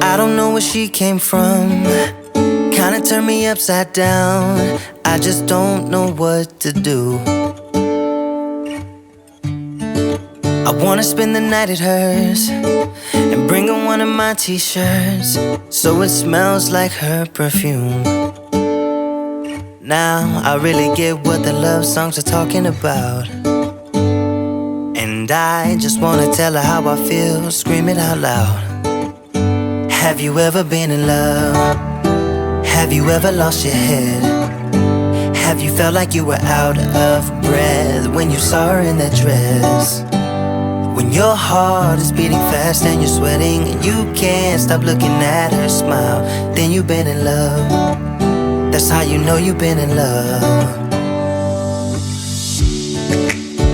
I don't know where she came from, kinda turned me upside down. I just don't know what to do. I wanna spend the night at hers and bring her one of my t-shirts, so it smells like her perfume. Now I really get what the love songs are talking about, and I just wanna tell her how I feel, scream it out loud. Have you ever been in love? Have you ever lost your head? Have you felt like you were out of breath when you saw her in that dress? When your heart is beating fast and you're sweating and you can't stop looking at her smile, then you've been in love. That's how you know you've been in love.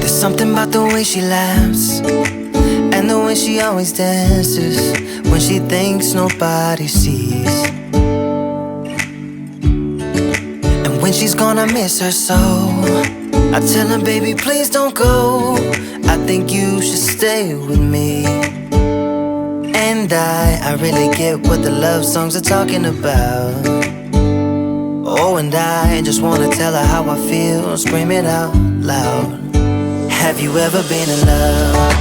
There's something about the way she laughs and the way she always dances when she thinks nobody sees. And when she's gone, I miss her so. I tell her, baby, please don't go. I think you should stay with me. And I really get what the love songs are talking about. Oh, and I just wanna tell her how I feel, scream it out loud. Have you ever been in love?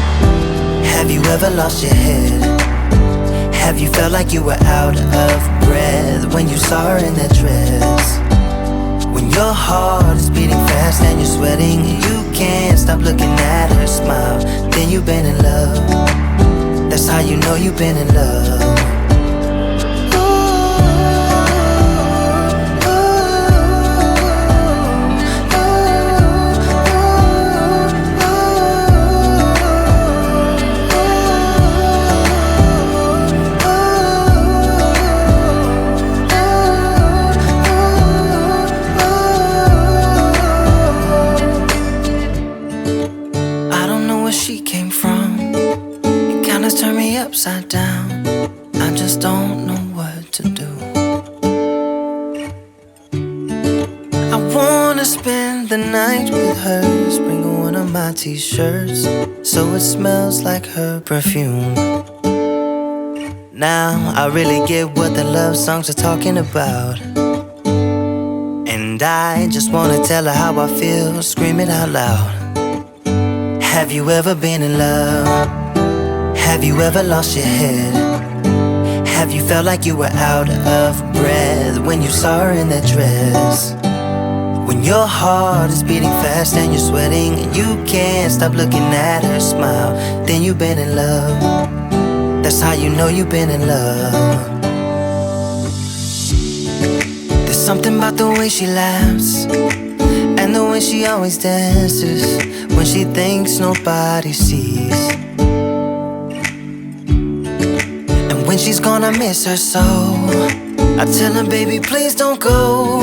Have you ever lost your head? Have you felt like you were out of breath when you saw her in that dress? When your heart is beating fast and you're sweating and you can't stop looking at her smile, then you've been in love. That's how you know you've been in love. She came from, it kinda turned me upside down. I just don't know what to do. I wanna spend the night with her, bring her one of my t-shirts, so it smells like her perfume. Now I really get what the love songs are talking about, and I just wanna tell her how I feel, scream it out loud. Have you ever been in love? Have you ever lost your head? Have you felt like you were out of breath when you saw her in that dress? When your heart is beating fast and you're sweating and you can't stop looking at her smile, then you've been in love. That's how you know you've been in love. There's something about the way she laughs and the way she always dances when she thinks nobody sees. And when she's gone, I miss her so. I tell her, baby, please don't go.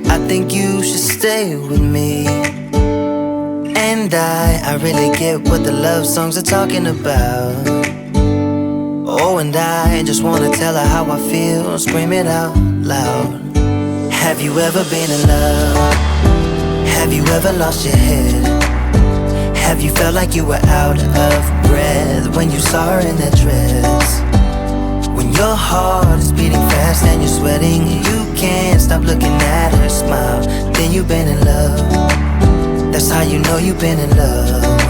I think you should stay with me. And I really get what the love songs are talking about. Oh, and I just wanna tell her how I feel, scream it out loud. Have you ever been in love? Have you ever lost your head? Have you felt like you were out of breath when you saw her in that dress? When your heart is beating fast and you're sweating and you can't stop looking at her smile, then you've been in love. That's how you know you've been in love.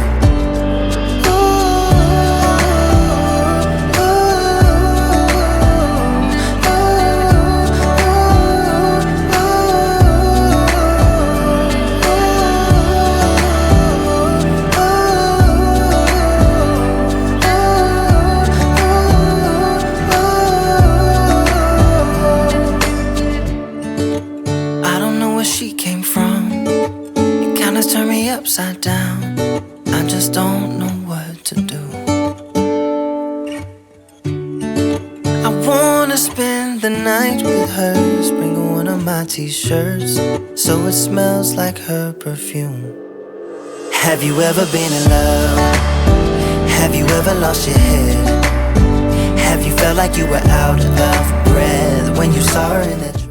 She came from, it kinda turned me upside down. I just don't know what to do. I wanna spend the night with her, bring her one of my t-shirts, so it smells like her perfume. Have you ever been in love? Have you ever lost your head? Have you felt like you were out of breath when you saw her in that